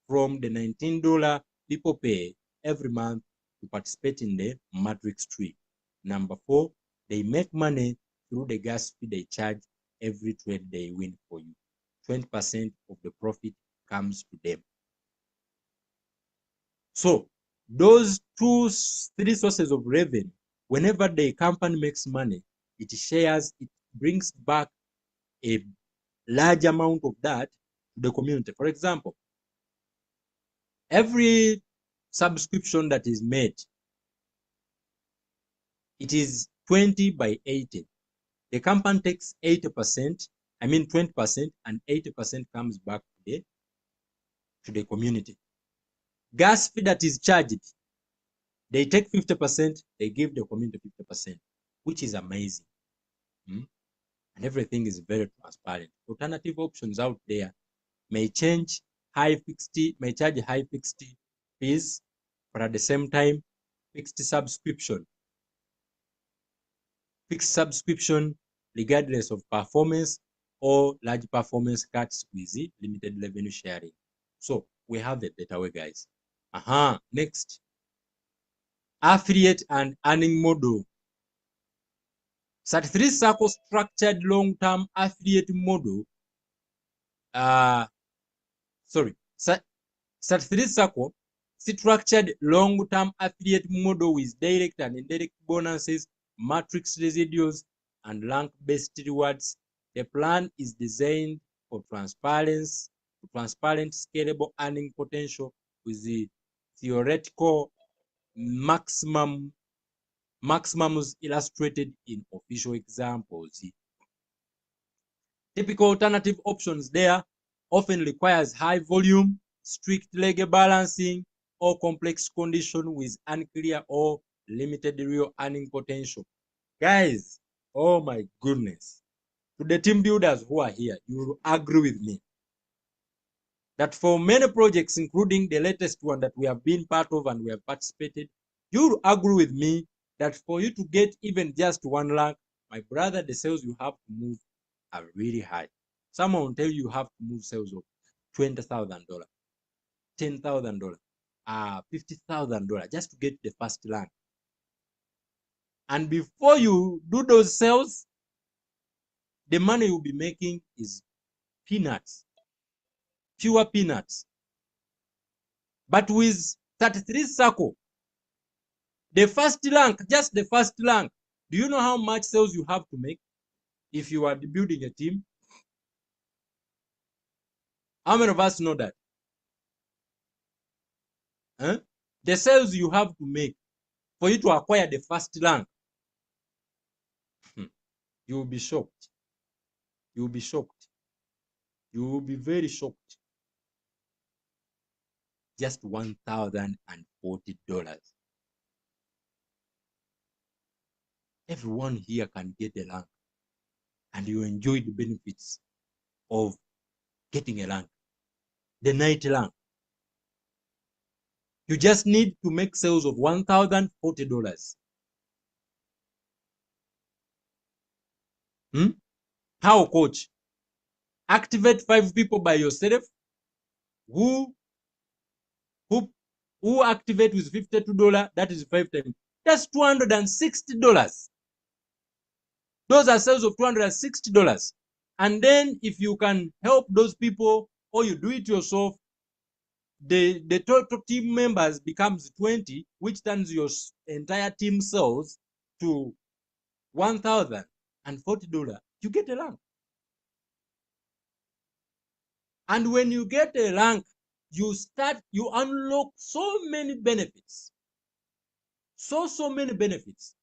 from the $19 people pay every month to participate in the matrix tree. Number 4, they make money through the gas fee they charge every trade they win for you. 20% of the profit comes to them. So those 3 sources of revenue, whenever the company makes money, it brings back a large amount of that to the community. For example, every subscription that is made, it is 20 by 80. The company takes 80%, 20%, and 80% comes back to the community. Gas fee that is charged, They take 50%, they give the community 50%, which is amazing. And everything is very transparent. Alternative options out there may charge high fixed fees, but at the same time, fixed subscription regardless of performance, or large performance cuts with limited revenue sharing. So we have a better way, guys. Next, affiliate and earning model. 33CIRCLE structured long-term affiliate model. 33CIRCLE structured long-term affiliate model with direct and indirect bonuses, matrix residuals, and rank-based rewards. The plan is designed for transparent, scalable earning potential with the theoretical maximums illustrated in official examples. Typical alternative options there often requires high volume, strict leg balancing, or complex condition with unclear or limited real earning potential. Guys, oh my goodness. To the team builders who are here, you will agree with me that for many projects, including the latest one that we have been part of and we have participated, you will agree with me that for you to get even just 1 lakh, my brother, the sales you have to move are really high. Someone will tell you have to move sales of $20,000, $10,000, $50,000 just to get the first rank. And before you do those sales, the money you'll be making is peanuts, pure peanuts. But with 33CIRCLE, the first rank, just the first rank, do you know how much sales you have to make if you are building a team? How many of us know that? The sales you have to make for you to acquire the first rank, you will be shocked. You will be shocked. You will be very shocked. Just $1,040. Everyone here can get a rank, and you enjoy the benefits of getting a rank, the night rank. You just need to make sales of $1,040. How, coach? Activate 5 people by yourself who activate with $52. That is 5 times. That's $260. Those are sales of $260. And then if you can help those people or you do it yourself, the total team members becomes 20, which turns your entire team sales to $1,040. You get a rank. And when you get a rank, you unlock so many benefits. So many benefits.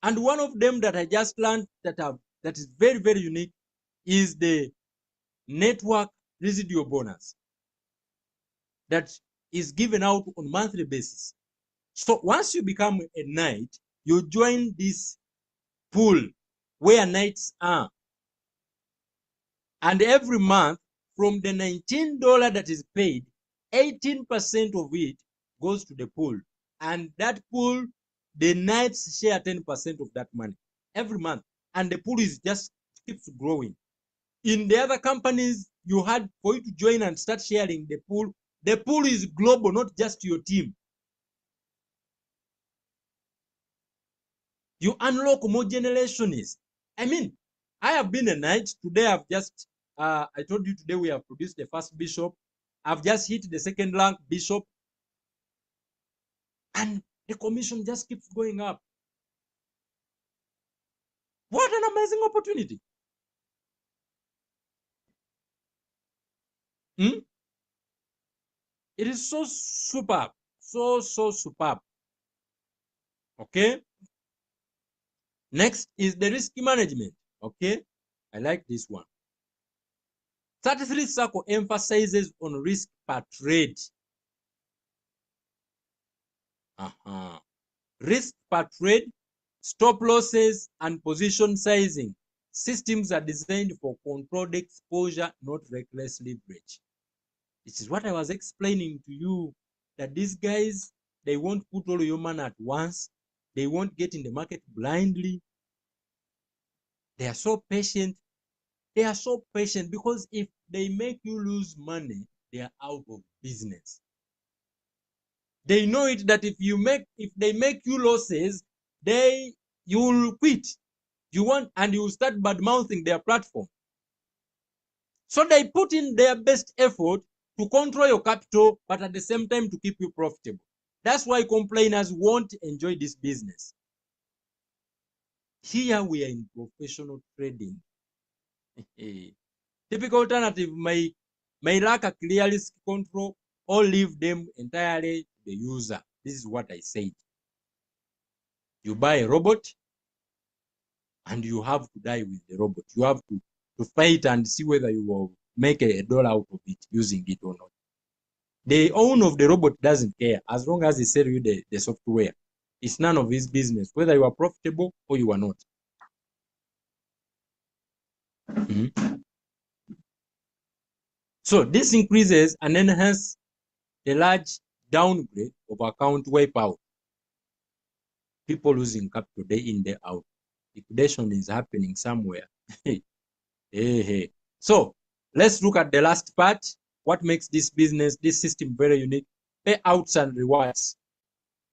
And one of them that I just learned that is very, very unique is the network residual bonus that is given out on monthly basis. So once you become a knight, you join this pool where knights are. And every month, from the $19 that is paid, 18% of it goes to the pool. And that pool, the knights share 10% of that money every month. And the pool is just keeps growing. In the other companies, you had for you to join and start sharing the pool. The pool is global, not just your team. You unlock more generations. I mean, I have been a knight. Today I've just, I told you today we have produced the first bishop. I've just hit the second rank bishop. And the commission just keeps going up. What an amazing opportunity. It is so superb. So superb. Okay. Next is the risk management. Okay. I like this one. 33CIRCLE emphasizes on risk per trade. Risk per trade, stop losses, and position sizing. Systems are designed for controlled exposure, not reckless leverage. This is what I was explaining to you, that these guys, they won't put all your money at once. They won't get in the market blindly. They are so patient. They are so patient because if they make you lose money, they are out of business. They know it that if they make you losses, you will quit. You will start bad mouthing their platform. So they put in their best effort to control your capital, but at the same time to keep you profitable. That's why complainers won't enjoy this business. Here we are in professional trading. Typical alternative may lack a clear risk control or leave them entirely to the user. This is what I said. You buy a robot and you have to die with the robot. You have to fight and see whether you will make a dollar out of it using it or not. The owner of the robot doesn't care as long as he sells you the software. It's none of his business whether you are profitable or you are not. So this increases and enhances the large downgrade of account wipeout. People losing capital day in, day out. Liquidation is happening somewhere. Hey. So let's look at the last part. What makes this system very unique? Payouts and rewards.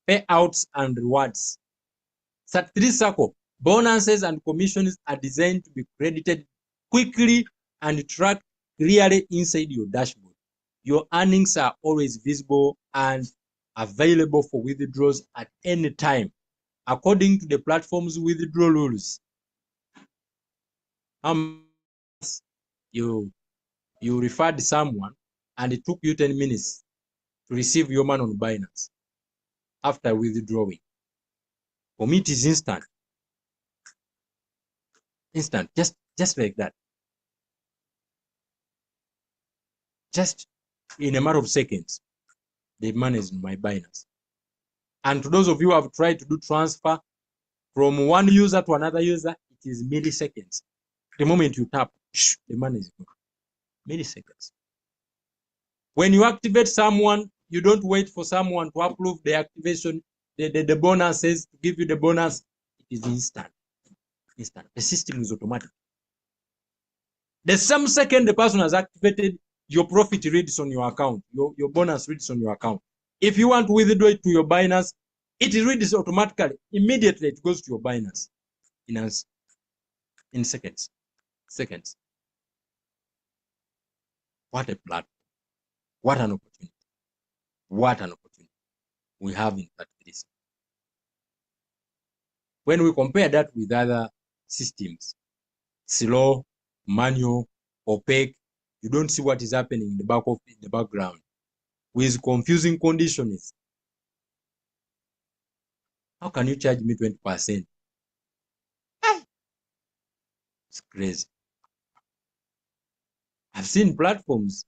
Payouts and rewards. 33CIRCLE, bonuses and commissions are designed to be credited quickly and tracked clearly inside your dashboard. Your earnings are always visible and available for withdrawals at any time, according to the platform's withdrawal rules. You referred someone and it took you 10 minutes to receive your money on Binance after withdrawing. For me, it is instant. Instant, just like that. Just in a matter of seconds, the money is in my Binance. And to those of you who have tried to do transfer from one user to another user, it is milliseconds. The moment you tap, the money is gone. Milliseconds. When you activate someone, you don't wait for someone to approve the activation, the bonuses, to give you the bonus. It is instant. Instant. The system is automatic. The same second the person has activated, your profit reads on your account. Your bonus reads on your account. If you want to withdraw it to your Binance, it reads automatically. Immediately it goes to your Binance in seconds. Seconds. What a platform. What an opportunity. What an opportunity we have in this. When we compare that with other systems, slow, manual, opaque, you don't see what is happening in the background with confusing conditions. How can you charge me 20%? It's crazy. I've seen platforms,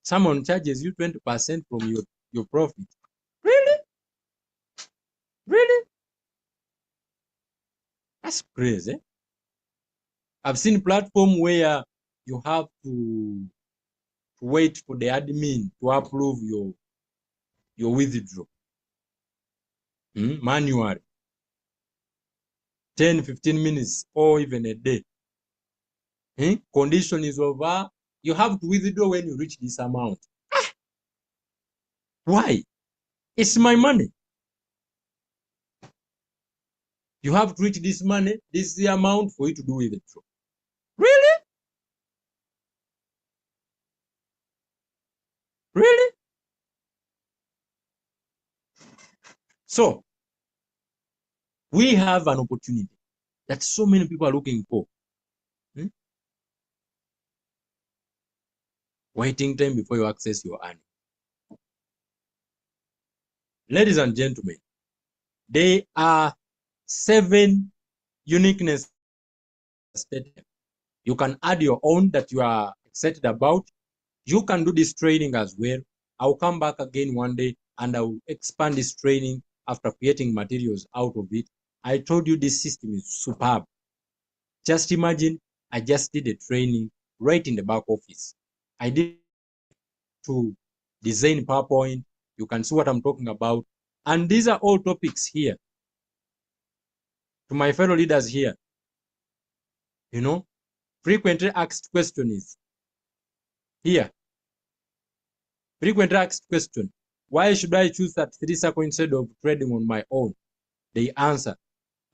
someone charges you 20% from your profit. Really? Really? That's crazy. I've seen platform where you have to wait for the admin to approve your withdrawal manually. 10-15 minutes or even a day. Condition is over. You have to withdraw when you reach this amount. Why? It's my money. You have to reach this money. This is the amount for you to do withdrawal. Really? Really? So we have an opportunity that so many people are looking for. Waiting time before you access your earning. Ladies and gentlemen, there are 7 uniqueness. You can add your own that you are excited about. You can do this training as well. I'll come back again one day and I'll expand this training after creating materials out of it. I told you this system is superb. Just imagine, I just did a training right in the back office. I did to design PowerPoint. You can see what I'm talking about. And these are all topics here. To my fellow leaders here, you know, frequently asked question is here. Frequently asked question: why should I choose 33CIRCLE instead of trading on my own? They answer: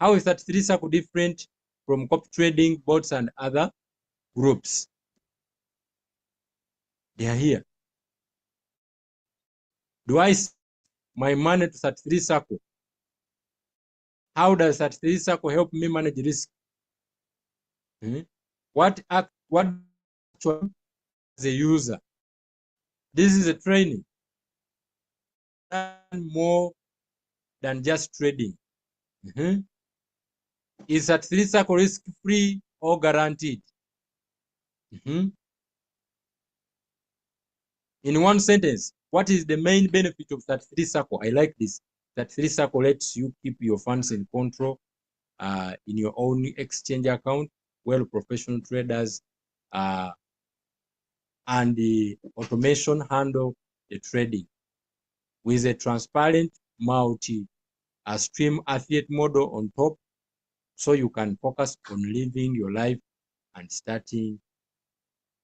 how is 33CIRCLE different from copy trading, bots, and other groups? They are here. Do I send my money to 33CIRCLE? How does 33CIRCLE help me manage risk? What actually as a user? This is a training. More than just trading. Is 33CIRCLE risk-free or guaranteed? In one sentence, what is the main benefit of 33CIRCLE? I like this. 33CIRCLE lets you keep your funds in control in your own exchange account, while professional traders and the automation handle the trading with a transparent multi-stream affiliate model on top, so you can focus on living your life and starting,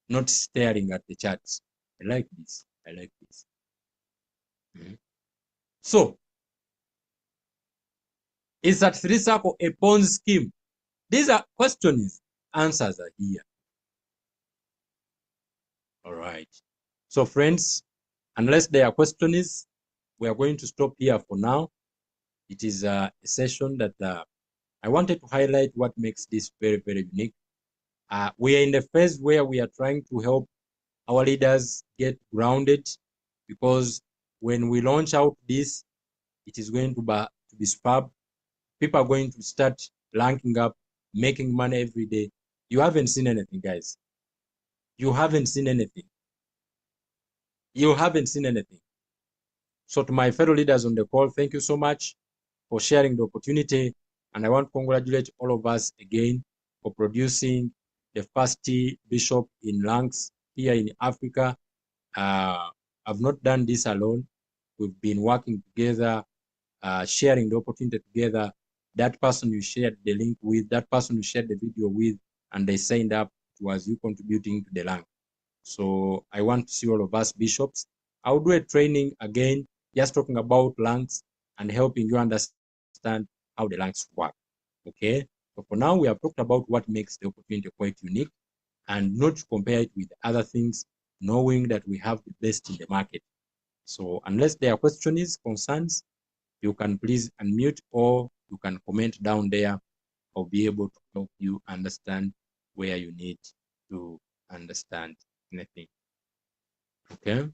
not staring at the charts. I like this. I like this. So, is 33CIRCLE a Ponzi scheme? These are questions. Answers are here. All right. So, friends, unless there are questions, we are going to stop here for now. It is a session that I wanted to highlight what makes this very, very unique. We are in the phase where we are trying to help our leaders get grounded, because when we launch out this, it is going to be superb. People are going to start ranking up, making money every day. You haven't seen anything, guys. You haven't seen anything. You haven't seen anything. So to my fellow leaders on the call, thank you so much for sharing the opportunity. And I want to congratulate all of us again for producing the first bishop in ranks here in Africa. I've not done this alone. We've been working together, sharing the opportunity together. That person you shared the link with, that person you shared the video with, and they signed up towards you contributing to the rank. So I want to see all of us bishops. I'll do a training again, just talking about ranks and helping you understand how the ranks work. Okay. So for now, we have talked about what makes the opportunity quite unique, and not to compare it with other things, knowing that we have the best in the market. So unless there are questions, concerns, you can please unmute, or you can comment down there. I'll be able to help you understand where you need to understand anything. Okay.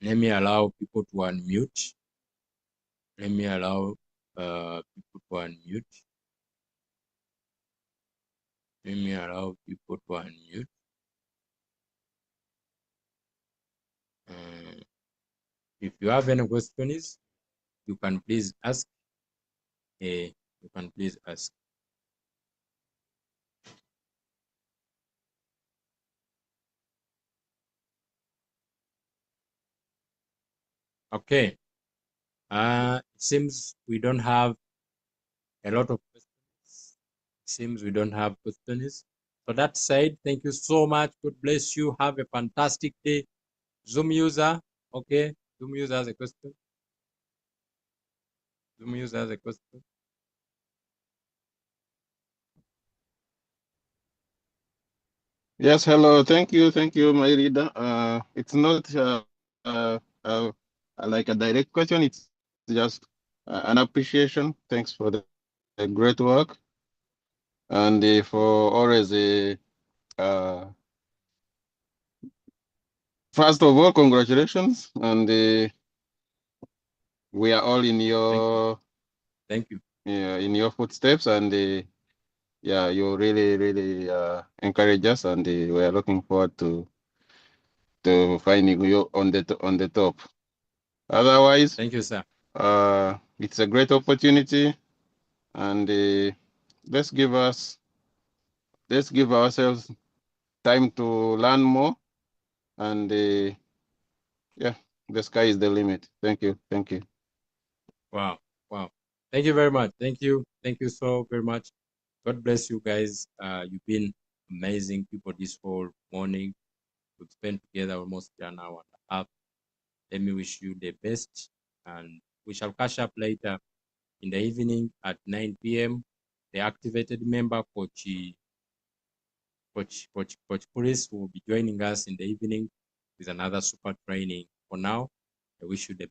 Let me allow people to unmute. Let me allow people to unmute. Let me allow people to unmute. If you have any questions, you can please ask. You can please ask. Okay. It seems we don't have a lot of questions. It seems we don't have questions. So that said, thank you so much. God bless you. Have a fantastic day. Zoom user. Okay. Zoom user has a question. Zoom user has a question. Yes, hello. Thank you, my leader. It's not like a direct question. It's just an appreciation. Thanks for the great work, and for always first of all, congratulations, and we are all in your Thank you. in your footsteps, and yeah, you really encourage us, and we are looking forward to finding you on the top. Otherwise, Thank you, sir. it's a great opportunity, and let's give ourselves time to learn more, and yeah, the sky is the limit. Thank you, thank you. Wow. Wow. Thank you very much. Thank you. Thank you so very much. God bless you guys. You've been amazing people this whole morning. We've spent together almost an hour and a half. Let me wish you the best, and we shall catch up later in the evening at 9 p.m. The activated member, Coach Puris, will be joining us in the evening with another super training. For now, I wish you the